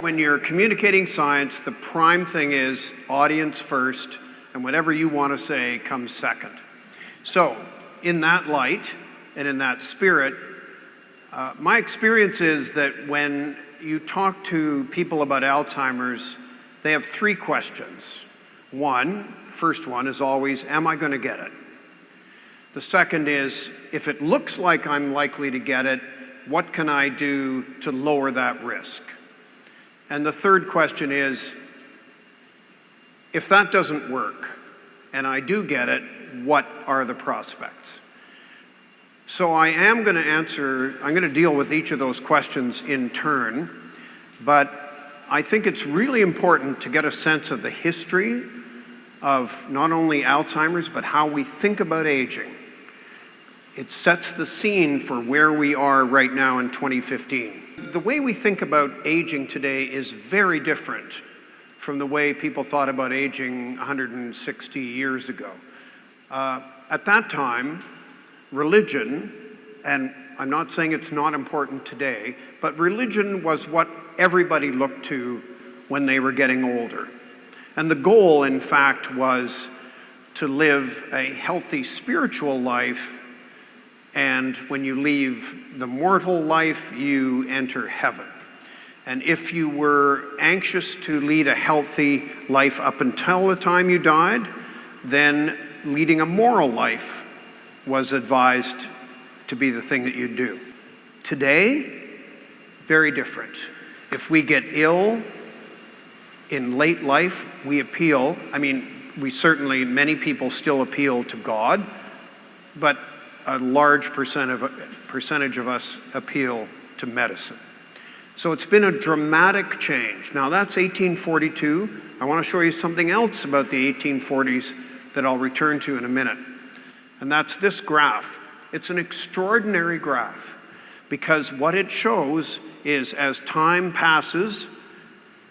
when you're communicating science, the prime thing is audience first, and whatever you want to say comes second. So, in that light and in that spirit, my experience is that when you talk to people about Alzheimer's, they have three questions. First one is always, am I going to get it? The second is, if it looks like I'm likely to get it, what can I do to lower that risk? And the third question is, if that doesn't work and I do get it, what are the prospects? So I'm going to deal with each of those questions in turn, but I think it's really important to get a sense of the history of not only Alzheimer's, but how we think about aging. It sets the scene for where we are right now in 2015. The way we think about aging today is very different from the way people thought about aging 160 years ago. At that time, religion, and I'm not saying it's not important today, but religion was what everybody looked to when they were getting older. And the goal, in fact, was to live a healthy spiritual life, and when you leave the mortal life, you enter heaven. And if you were anxious to lead a healthy life up until the time you died, then leading a moral life was advised to be the thing that you do. Today, very different. If we get ill in late life, we appeal. Many people still appeal to God, but a large percentage of us appeal to medicine. So it's been a dramatic change. Now that's 1842. I want to show you something else about the 1840s that I'll return to in a minute. And that's this graph. It's an extraordinary graph because what it shows is as time passes,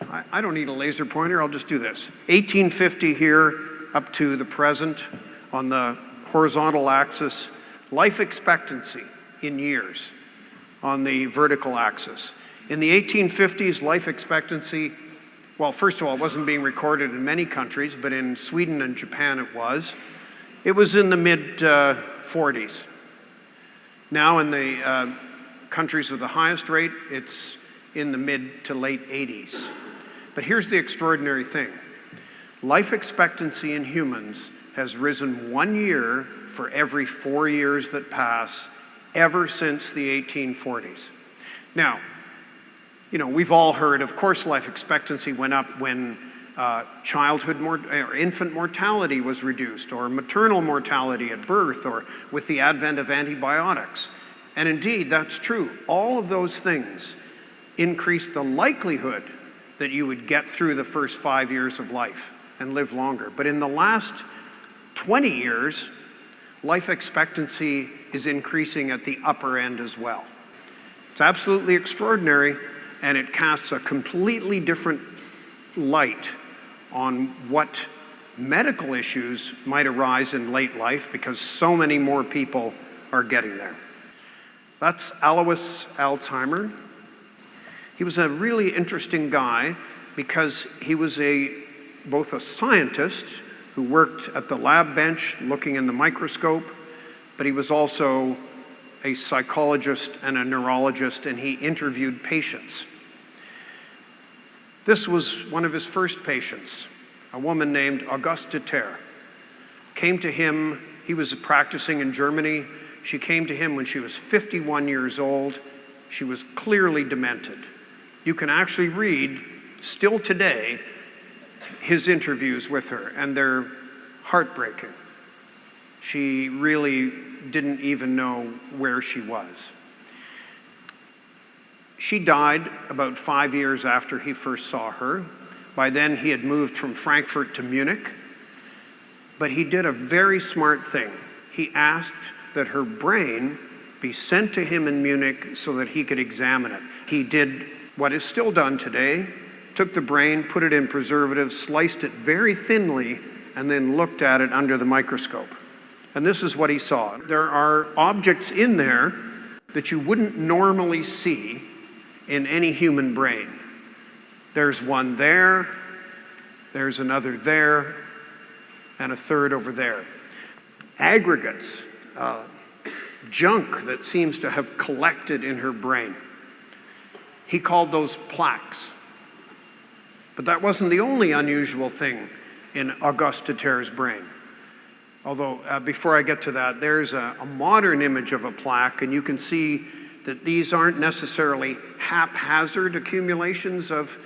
I don't need a laser pointer, I'll just do this. 1850 here up to the present on the horizontal axis, life expectancy in years on the vertical axis. In the 1850s, life expectancy, well, first of all, it wasn't being recorded in many countries, but in Sweden and Japan it was. It was in the mid-40s. Now in the countries with the highest rate, it's in the mid to late 80s. But here's the extraordinary thing. Life expectancy in humans has risen 1 year for every 4 years that pass ever since the 1840s. Now, we've all heard, of course, life expectancy went up when infant mortality was reduced, or maternal mortality at birth, or with the advent of antibiotics. And indeed, that's true. All of those things increase the likelihood that you would get through the first 5 years of life and live longer. But in the last 20 years, life expectancy is increasing at the upper end as well. It's absolutely extraordinary, and it casts a completely different light on what medical issues might arise in late life because so many more people are getting there. That's Alois Alzheimer. He was a really interesting guy because he was both a scientist who worked at the lab bench looking in the microscope, but he was also a psychologist and a neurologist, and he interviewed patients. This was one of his first patients, a woman named Auguste de Terre. Came to him, he was practicing in Germany. She came to him when she was 51 years old. She was clearly demented. You can actually read, still today, his interviews with her, and they're heartbreaking. She really didn't even know where she was. She died about 5 years after he first saw her. By then, he had moved from Frankfurt to Munich, but he did a very smart thing. He asked that her brain be sent to him in Munich so that he could examine it. He did what is still done today, took the brain, put it in preservative, sliced it very thinly, and then looked at it under the microscope. And this is what he saw. There are objects in there that you wouldn't normally see in any human brain. There's one there, there's another there, and a third over there. Aggregates, junk that seems to have collected in her brain. He called those plaques. But that wasn't the only unusual thing in Auguste Terre's brain. Although, before I get to that, there's a modern image of a plaque, and you can see that these aren't necessarily haphazard accumulations of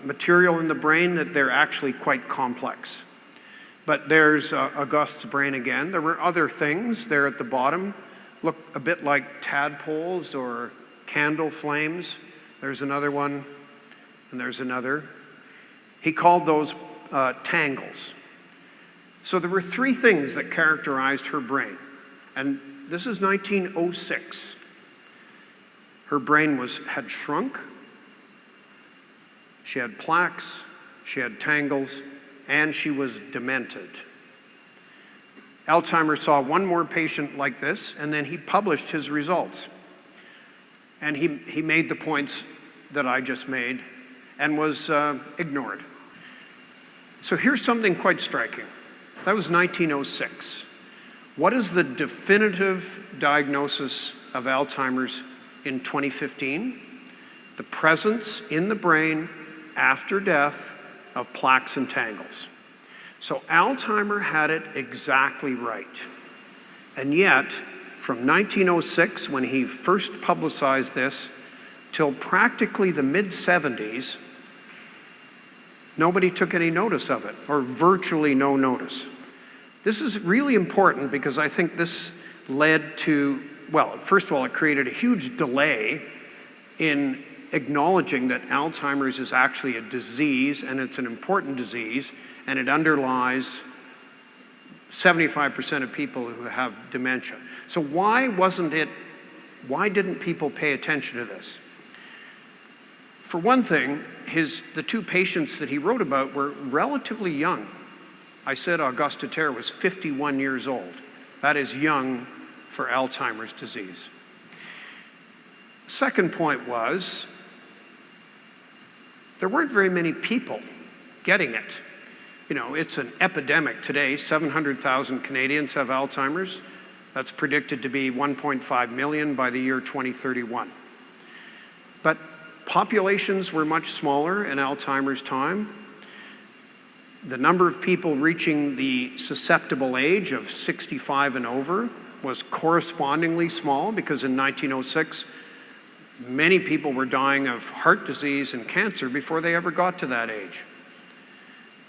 material in the brain, that they're actually quite complex. But there's Auguste's brain again. There were other things there at the bottom, look a bit like tadpoles or candle flames. There's another one, and there's another. He called those tangles. So there were three things that characterized her brain. And this is 1906. Her brain had shrunk. She had plaques, she had tangles, and she was demented. Alzheimer saw one more patient like this, and then he published his results. And he made the points that I just made and was ignored. So here's something quite striking. That was 1906. What is the definitive diagnosis of Alzheimer's in 2015? The presence in the brain after death of plaques and tangles. So Alzheimer had it exactly right. And yet, from 1906, when he first publicized this, till practically the mid-70s, nobody took any notice of it, or virtually no notice. This is really important because I think this led to, well, first of all, it created a huge delay in acknowledging that Alzheimer's is actually a disease, and it's an important disease, and it underlies 75% of people who have dementia. So why didn't people pay attention to this? For one thing, the two patients that he wrote about were relatively young. I said Auguste Terre was 51 years old. That is young for Alzheimer's disease. Second point was, there weren't very many people getting it. You know, it's an epidemic today. 700,000 Canadians have Alzheimer's. That's predicted to be 1.5 million by the year 2031. But populations were much smaller in Alzheimer's time. The number of people reaching the susceptible age of 65 and over was correspondingly small, because in 1906, many people were dying of heart disease and cancer before they ever got to that age.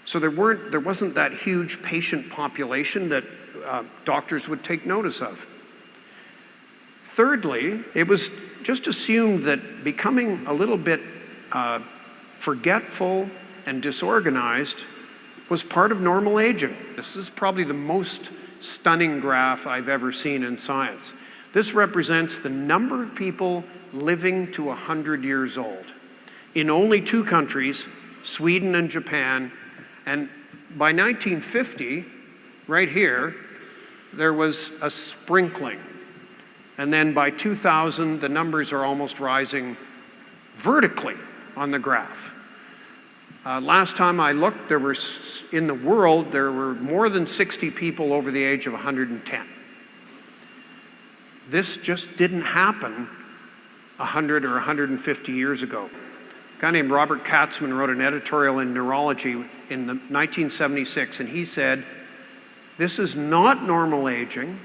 So there wasn't that huge patient population that doctors would take notice of. Thirdly, it was just assumed that becoming a little bit forgetful and disorganized was part of normal aging. This is probably the most stunning graph I've ever seen in science. This represents the number of people living to 100 years old in only two countries, Sweden and Japan. And by 1950, right here, there was a sprinkling. And then by 2000, the numbers are almost rising vertically on the graph. Last time I looked, in the world, there were more than 60 people over the age of 110. This just didn't happen 100 or 150 years ago. A guy named Robert Katzman wrote an editorial in Neurology in 1976, and he said, this is not normal aging,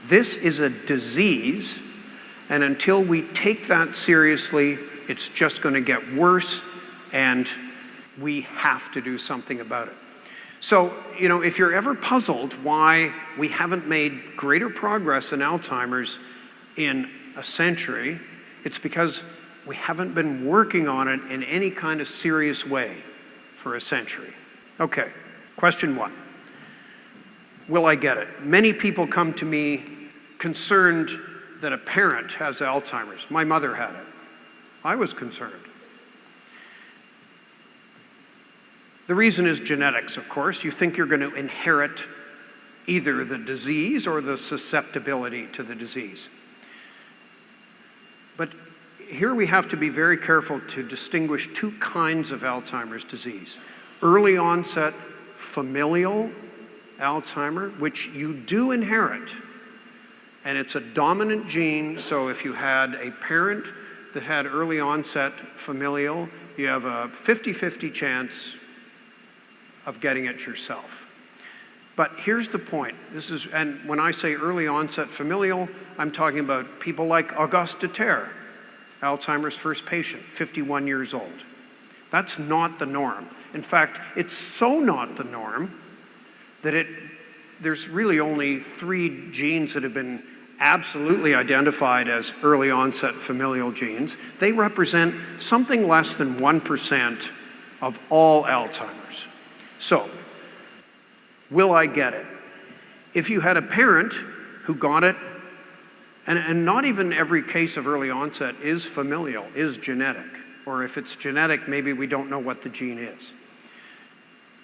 this is a disease, and until we take that seriously, it's just going to get worse, and we have to do something about it. So, you know, if you're ever puzzled why we haven't made greater progress in Alzheimer's in a century, it's because we haven't been working on it in any kind of serious way for a century. Okay, question one. Will I get it? Many people come to me concerned that a parent has Alzheimer's. My mother had it. I was concerned. The reason is genetics, of course. You think you're going to inherit either the disease or the susceptibility to the disease. But here we have to be very careful to distinguish two kinds of Alzheimer's disease. Early onset familial Alzheimer, which you do inherit, and it's a dominant gene, so if you had a parent that had early onset familial, you have a 50-50 chance of getting it yourself. But here's the point. And when I say early onset familial, I'm talking about people like Auguste Deterre, Alzheimer's first patient, 51 years old. That's not the norm. In fact, it's so not the norm that there's really only 3 genes that have been absolutely identified as early onset familial genes. They represent something less than 1% of all Alzheimer's. So, will I get it? If you had a parent who got it, and not even every case of early onset is familial, is genetic. Or if it's genetic, maybe we don't know what the gene is.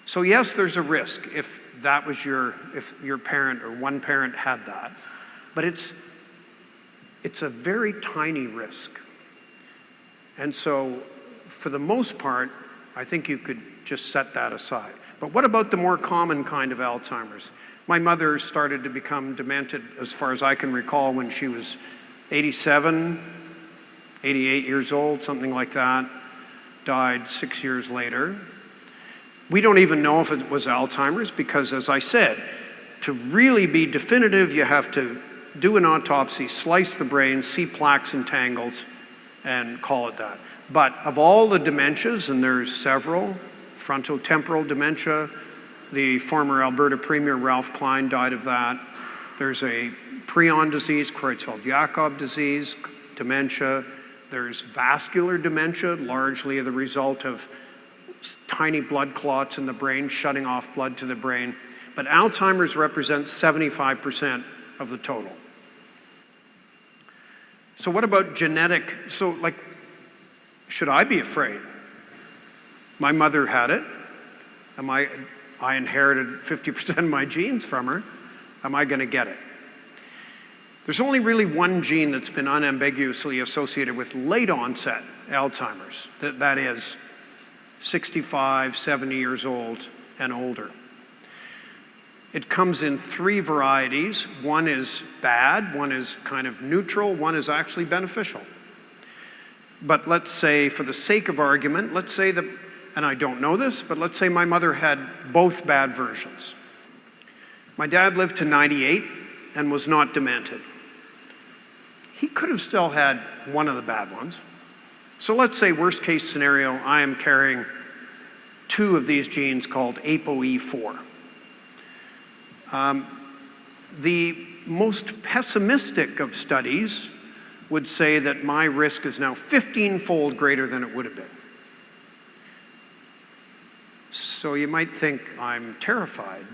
So yes, there's a risk if your parent or one parent had that. But it's a very tiny risk. And so for the most part, I think you could just set that aside. But what about the more common kind of Alzheimer's? My mother started to become demented, as far as I can recall, when she was 87, 88 years old, something like that. Died 6 years later. We don't even know if it was Alzheimer's because, as I said, to really be definitive, you have to do an autopsy, slice the brain, see plaques and tangles, and call it that. But of all the dementias, and there's several, frontotemporal dementia, the former Alberta Premier Ralph Klein died of that. There's a prion disease, Creutzfeldt-Jakob disease, dementia. There's vascular dementia, largely the result of tiny blood clots in the brain, shutting off blood to the brain. But Alzheimer's represents 75% of the total. So what about genetic? So should I be afraid? My mother had it. I inherited 50% of my genes from her. Am I going to get it? There's only really one gene that's been unambiguously associated with late onset Alzheimer's. That is 65, 70 years old and older. It comes in 3 varieties. One is bad, one is kind of neutral, one is actually beneficial. But let's say, for the sake of argument, let's say that, and I don't know this, but let's say my mother had both bad versions. My dad lived to 98 and was not demented. He could have still had one of the bad ones. So let's say, worst case scenario, I am carrying 2 of these genes called ApoE4. The most pessimistic of studies would say that my risk is now 15-fold greater than it would have been. So you might think I'm terrified.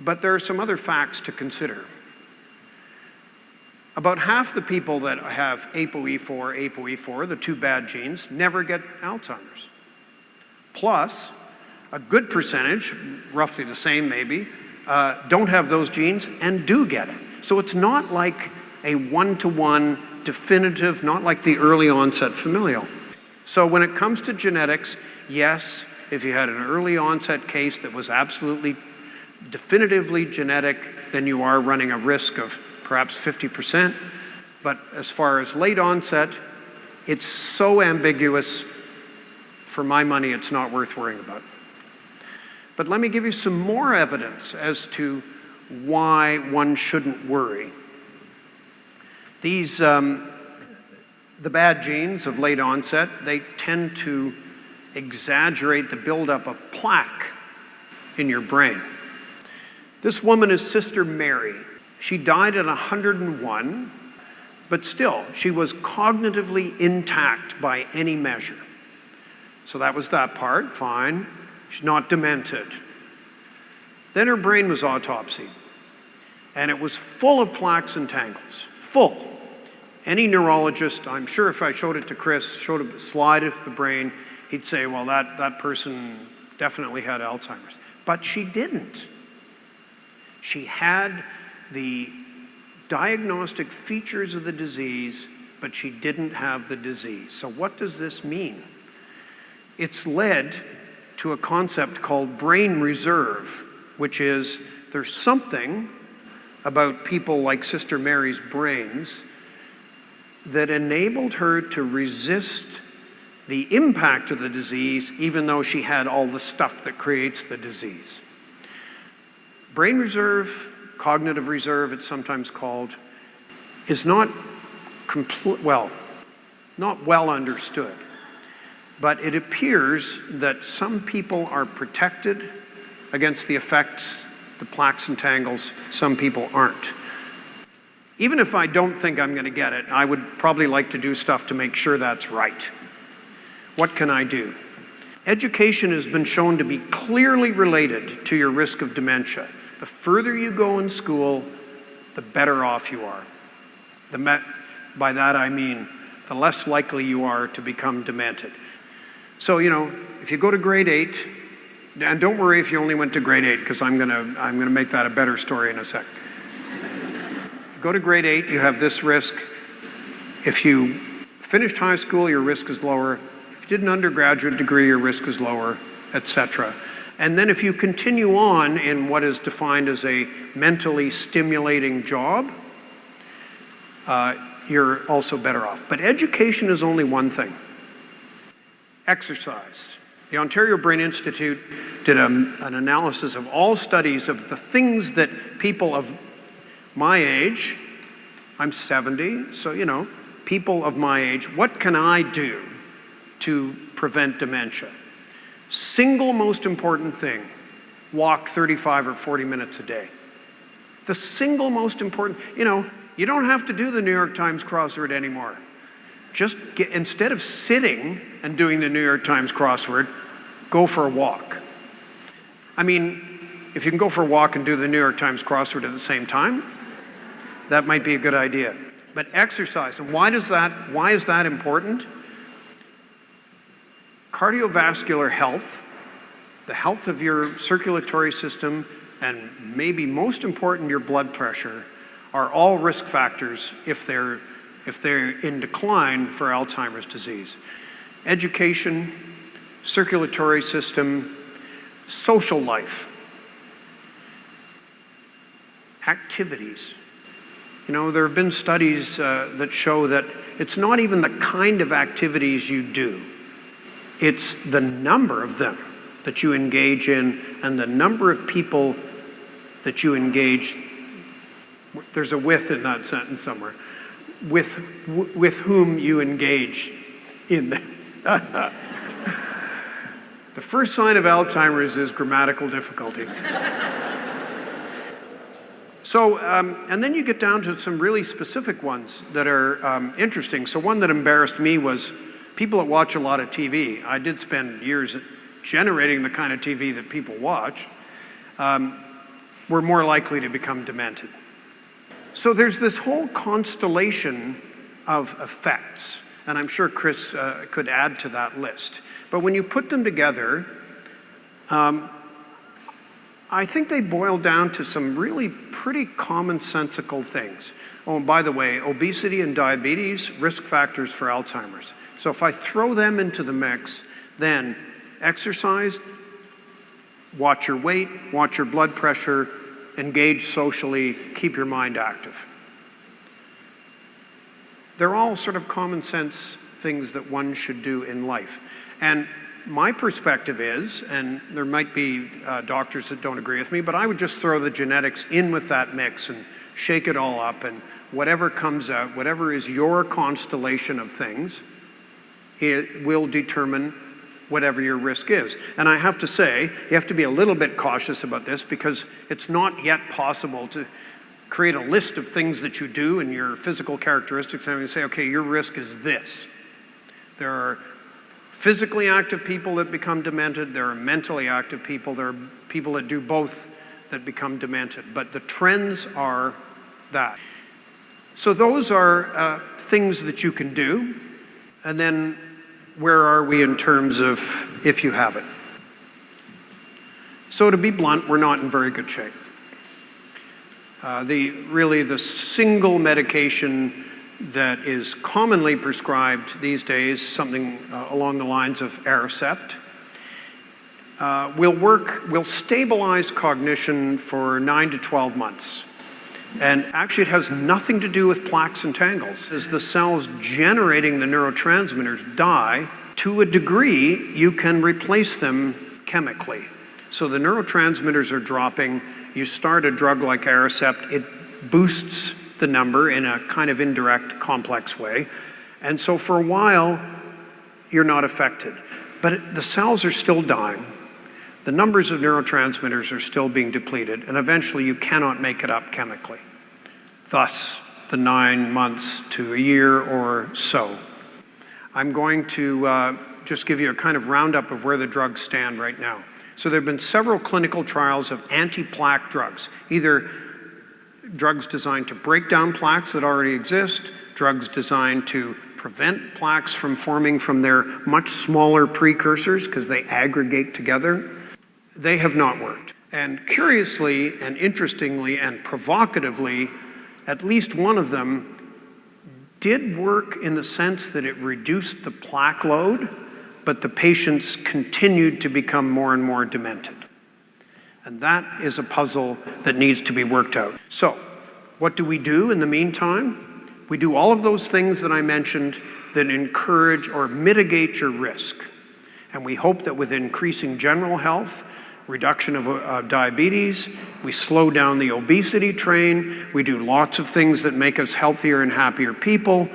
But there are some other facts to consider. About half the people that have ApoE4, the 2 bad genes, never get Alzheimer's. Plus, a good percentage, roughly the same maybe, don't have those genes and do get it. So it's not like a one-to-one definitive, not like the early onset familial. So when it comes to genetics, yes, if you had an early onset case that was absolutely definitively genetic, then you are running a risk of perhaps 50%. But as far as late onset, it's so ambiguous. For my money, it's not worth worrying about. But let me give you some more evidence as to why one shouldn't worry. These, the bad genes of late onset, they tend to exaggerate the buildup of plaque in your brain. This woman is Sister Mary. She died at 101, but still, she was cognitively intact by any measure. So that was that part, fine. She's not demented. Then her brain was autopsied, and it was full of plaques and tangles, full. Any neurologist, I'm sure if I showed it to Chris, showed a slide of the brain, he'd say, well, that person definitely had Alzheimer's. But she didn't. She had the diagnostic features of the disease, but she didn't have the disease. So what does this mean? It's led to a concept called brain reserve, which is there's something about people like Sister Mary's brains that enabled her to resist the impact of the disease, even though she had all the stuff that creates the disease. Brain reserve, cognitive reserve, it's sometimes called, is not well understood. But it appears that some people are protected against the effects, the plaques and tangles, some people aren't. Even if I don't think I'm going to get it, I would probably like to do stuff to make sure that's right. What can I do? Education has been shown to be clearly related to your risk of dementia. The further you go in school, the better off you are. By that I mean the less likely you are to become demented. So, if you go to grade 8, and don't worry if you only went to grade 8, because I'm gonna make that a better story in a sec. Go to grade 8, you have this risk. If you finished high school, your risk is lower. If you did an undergraduate degree, your risk is lower, etc. And then if you continue on in what is defined as a mentally stimulating job, you're also better off. But education is only one thing. Exercise. The Ontario Brain Institute did an analysis of all studies of the things that people of my age, I'm 70, so people of my age, what can I do to prevent dementia? Single most important thing, walk 35 or 40 minutes a day. The single most important, you don't have to do the New York Times crossword anymore. Just instead of sitting and doing the New York Times crossword, go for a walk. I mean, if you can go for a walk and do the New York Times crossword at the same time, that might be a good idea. But exercise, and why is that important? Cardiovascular health, the health of your circulatory system, and maybe most important, your blood pressure, are all risk factors if they're in decline for Alzheimer's disease. Education, circulatory system, social life, activities. There have been studies that show that it's not even the kind of activities you do. It's the number of them that you engage in and the number of people that you engage. There's a with in that sentence somewhere. With whom you engage in them. The first sign of Alzheimer's is grammatical difficulty. So, and then you get down to some really specific ones that are interesting. So one that embarrassed me was people that watch a lot of TV. I did spend years generating the kind of TV that people watch, were more likely to become demented. So there's this whole constellation of effects, and I'm sure Chris could add to that list. But when you put them together, I think they boil down to some really pretty commonsensical things. Oh, and by the way, obesity and diabetes, risk factors for Alzheimer's. So if I throw them into the mix, then exercise, watch your weight, watch your blood pressure, engage socially, keep your mind active. They're all sort of common sense things that one should do in life. And my perspective is, and there might be doctors that don't agree with me, but I would just throw the genetics in with that mix and shake it all up, and whatever comes out, whatever is your constellation of things, it will determine whatever your risk is. And I have to say, you have to be a little bit cautious about this because it's not yet possible to create a list of things that you do and your physical characteristics and say, okay, your risk is this. There are physically active people that become demented, there are mentally active people, there are people that do both that become demented, but the trends are that. So those are things that you can do, and then where are we in terms of if you have it? So to be blunt, we're not in very good shape. The single medication that is commonly prescribed these days, something along the lines of Aricept, will stabilize cognition for 9 to 12 months. And actually it has nothing to do with plaques and tangles. As the cells generating the neurotransmitters die, to a degree, you can replace them chemically. So the neurotransmitters are dropping. You start a drug like Aricept, it boosts the number in a kind of indirect, complex way. And so for a while, you're not affected. But the cells are still dying. The numbers of neurotransmitters are still being depleted, and eventually you cannot make it up chemically. Thus, the 9 months to a year or so. I'm going to just give you a kind of roundup of where the drugs stand right now. So there have been several clinical trials of anti-plaque drugs, either drugs designed to break down plaques that already exist, drugs designed to prevent plaques from forming from their much smaller precursors because they aggregate together. They have not worked. And curiously and interestingly and provocatively, at least one of them did work in the sense that it reduced the plaque load, but the patients continued to become more and more demented. And that is a puzzle that needs to be worked out. So, what do we do in the meantime? We do all of those things that I mentioned that encourage or mitigate your risk. And we hope that with increasing general health, reduction of diabetes, we slow down the obesity train, we do lots of things that make us healthier and happier people.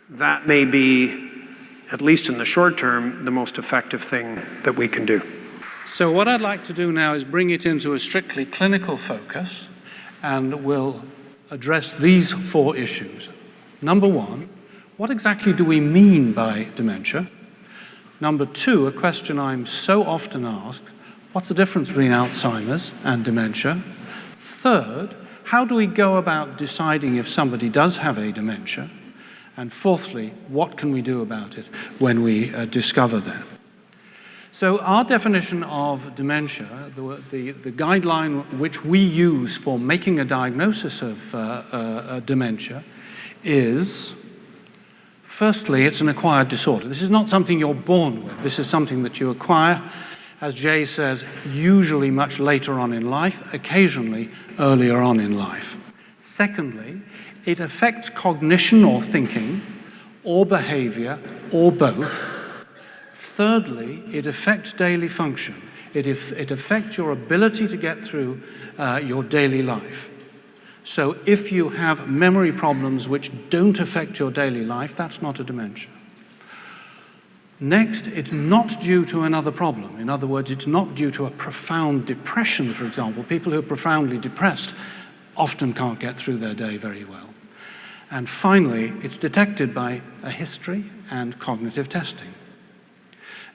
That may be, at least in the short term, the most effective thing that we can do. So what I'd like to do now is bring it into a strictly clinical focus, and we'll address these 4 issues. Number 1, what exactly do we mean by dementia? Number 2, a question I'm so often asked, what's the difference between Alzheimer's and dementia? Third, how do we go about deciding if somebody does have a dementia? And fourthly, what can we do about it when we discover that? So our definition of dementia, the guideline which we use for making a diagnosis of dementia is, firstly, it's an acquired disorder. This is not something you're born with. This is something that you acquire, as Jay says, usually much later on in life, occasionally earlier on in life. Secondly, it affects cognition or thinking, or behavior, or both. Thirdly, it affects daily function. It affects your ability to get through your daily life. So if you have memory problems which don't affect your daily life, that's not a dementia. Next, it's not due to another problem. In other words, it's not due to a profound depression, for example. People who are profoundly depressed often can't get through their day very well. And finally, it's detected by a history and cognitive testing.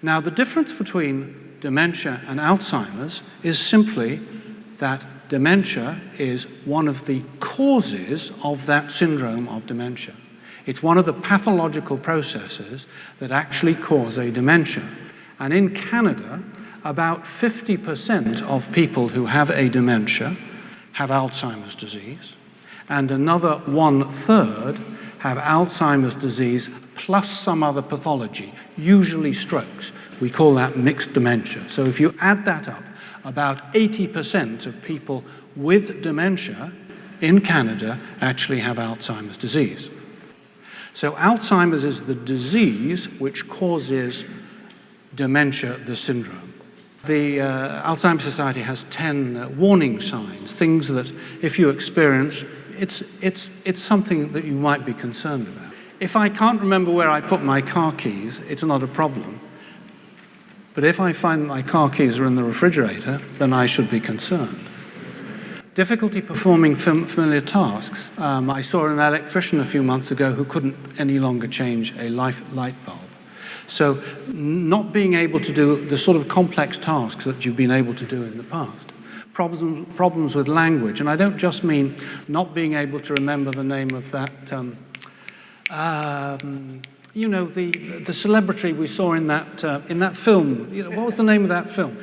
Now, the difference between dementia and Alzheimer's is simply that dementia is one of the causes of that syndrome of dementia. It's one of the pathological processes that actually cause a dementia. And in Canada, about 50% of people who have a dementia have Alzheimer's disease, and another 1/3 have Alzheimer's disease plus some other pathology, usually strokes. We call that mixed dementia. So if you add that up, about 80% of people with dementia in Canada actually have Alzheimer's disease. So Alzheimer's is the disease which causes dementia, the syndrome. The Alzheimer's Society has 10 warning signs, things that if you experience, it's something that you might be concerned about. If I can't remember where I put my car keys, it's not a problem. But if I find my car keys are in the refrigerator, then I should be concerned. Difficulty performing familiar tasks. I saw an electrician a few months ago who couldn't any longer change a light bulb. So not being able to do the sort of complex tasks that you've been able to do in the past. Problems with language, and I don't just mean not being able to remember the name of that, you know, the celebrity we saw in that film. You know, what was the name of that film?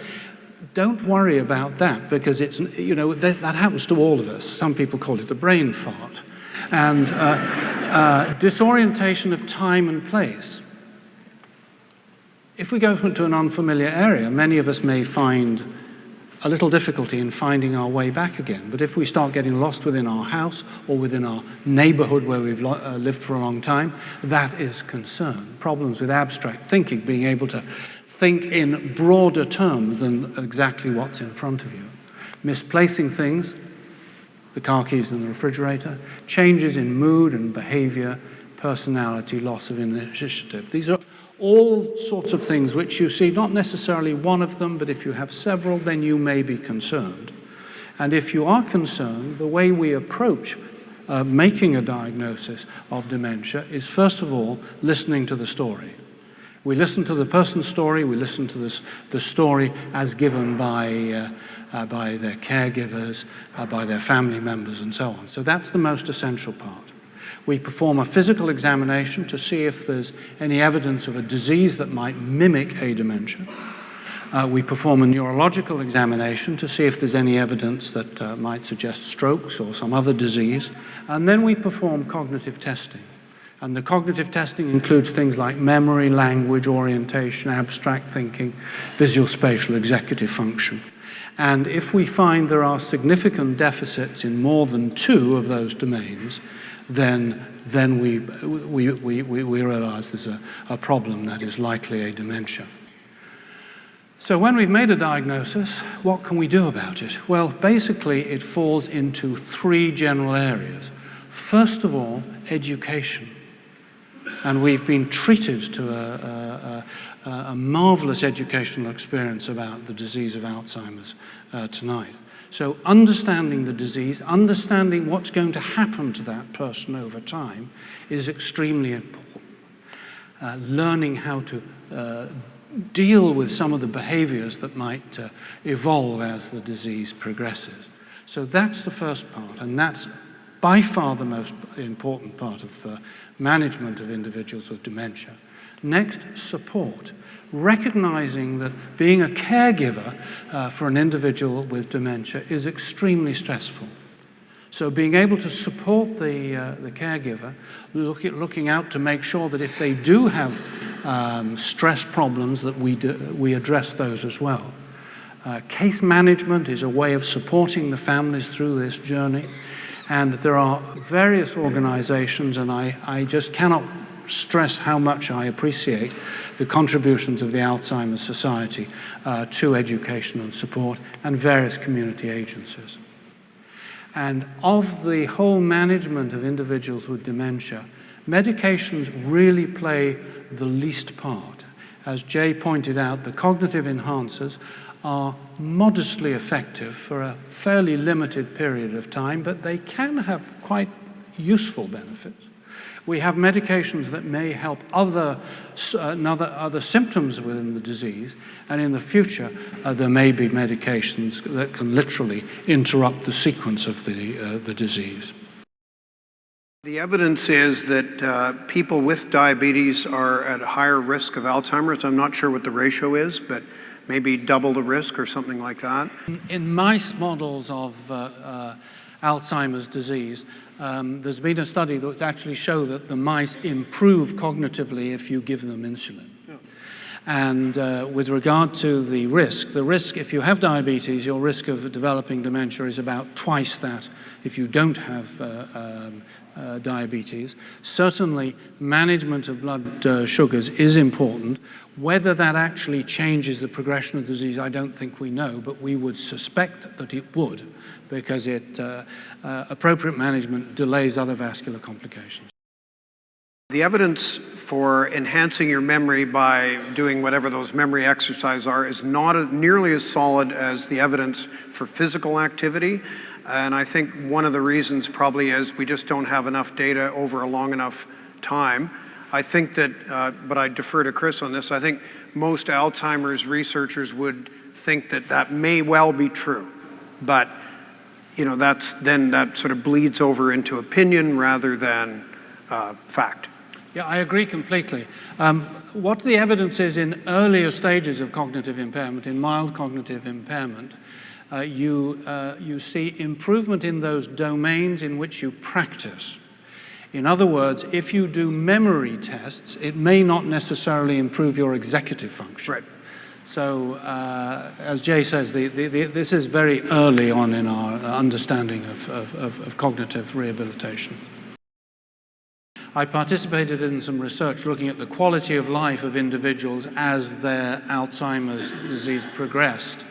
Don't worry about that, because it's, you know, that happens to all of us. Some people call it a brain fart, and Disorientation of time and place. If we go into an unfamiliar area, many of us may find a little difficulty in finding our way back again. But if we start getting lost within our house or within our neighborhood where we've lived for a long time, that is concern. Problems with abstract thinking, being able to think in broader terms than exactly what's in front of you. Misplacing things, the car keys in the refrigerator, changes in mood and behavior, personality, loss of initiative. These are all sorts of things which you see, not necessarily one of them, but if you have several, then you may be concerned. And if you are concerned, the way we approach making a diagnosis of dementia is, first of all, listening to the story. We listen to the person's story, we listen to the story as given by their caregivers, by their family members, and so on. So that's the most essential part. We perform a physical examination to see if there's any evidence of a disease that might mimic a dementia. We perform a neurological examination to see if there's any evidence that might suggest strokes or some other disease. And then we perform cognitive testing. And the cognitive testing includes things like memory, language, orientation, abstract thinking, visual, spatial, executive function. And if we find there are significant deficits in more than 2 of those domains, then we realize there's a problem that is likely a dementia. So when we've made a diagnosis, what can we do about it? Well, basically it falls into 3 general areas. First of all, education. And we've been treated to a marvelous educational experience about the disease of Alzheimer's tonight. So understanding the disease, understanding what's going to happen to that person over time is extremely important. Learning how to deal with some of the behaviors that might evolve as the disease progresses. So that's the first part, and that's by far the most important part of management of individuals with dementia. Next, support. Recognizing that being a caregiver for an individual with dementia is extremely stressful. So being able to support the caregiver, looking out to make sure that if they do have stress problems, that we address those as well. Case management is a way of supporting the families through this journey. And there are various organizations, and I just cannot stress how much I appreciate the contributions of the Alzheimer's Society to education and support, and various community agencies. And of the whole management of individuals with dementia, medications really play the least part. As Jay pointed out, the cognitive enhancers are modestly effective for a fairly limited period of time, but they can have quite useful benefits. We have medications that may help other symptoms within the disease, and in the future there may be medications that can literally interrupt the sequence of the disease. The evidence is that people with diabetes are at higher risk of Alzheimer's. I'm not sure what the ratio is, but maybe double the risk or something like that. In mice models of Alzheimer's disease, there's been a study that actually shows that the mice improve cognitively if you give them insulin. Yeah. And with regard to the risk, if you have diabetes, your risk of developing dementia is about twice that if you don't have diabetes. Certainly, management of blood sugars is important. Whether that actually changes the progression of the disease, I don't think we know, but we would suspect that it would, because appropriate management delays other vascular complications. The evidence for enhancing your memory by doing whatever those memory exercises are is not nearly as solid as the evidence for physical activity. And I think one of the reasons probably is we just don't have enough data over a long enough time. I think that, but I defer to Chris on this, I think most Alzheimer's researchers would think that that may well be true. But that sort of bleeds over into opinion rather than fact. Yeah, I agree completely. What the evidence is in earlier stages of cognitive impairment, in mild cognitive impairment, you see improvement in those domains in which you practice. In other words, if you do memory tests, it may not necessarily improve your executive function. Right. So, as Jay says, this is very early on in our understanding of cognitive rehabilitation. I participated in some research looking at the quality of life of individuals as their Alzheimer's disease progressed.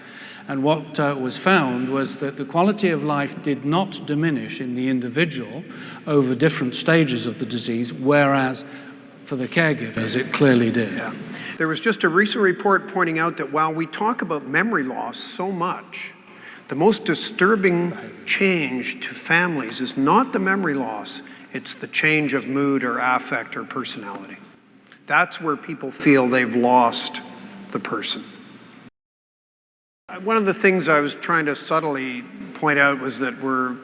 And what was found was that the quality of life did not diminish in the individual over different stages of the disease, whereas for the caregivers, it clearly did. Yeah. There was just a recent report pointing out that while we talk about memory loss so much, the most disturbing change to families is not the memory loss, it's the change of mood or affect or personality. That's where people feel they've lost the person. One of the things I was trying to subtly point out was that we're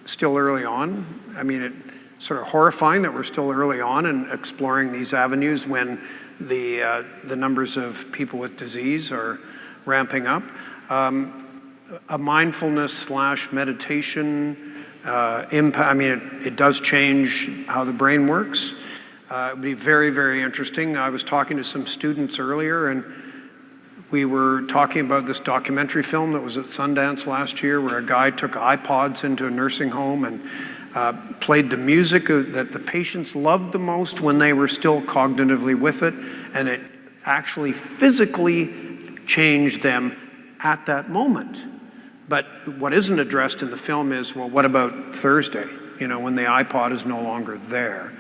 still early on. I mean, it's sort of horrifying that we're still early on in exploring these avenues when the numbers of people with disease are ramping up. A mindfulness / meditation impact, I mean, it does change how the brain works. It would be very, very interesting. I was talking to some students earlier, and we were talking about this documentary film that was at Sundance last year where a guy took iPods into a nursing home and played the music that the patients loved the most when they were still cognitively with it, and it actually physically changed them at that moment. But what isn't addressed in the film is, well, what about Thursday, when the iPod is no longer there?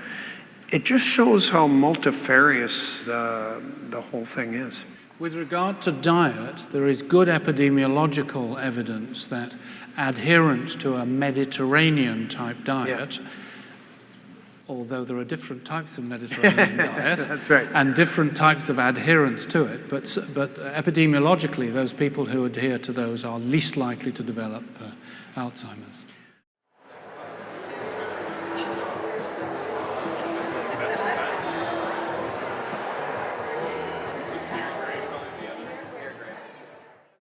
It just shows how multifarious the whole thing is. With regard to diet, there is good epidemiological evidence that adherence to a Mediterranean-type diet, although there are different types of Mediterranean diet, that's right, and different types of adherence to it, but epidemiologically, those people who adhere to those are least likely to develop Alzheimer's.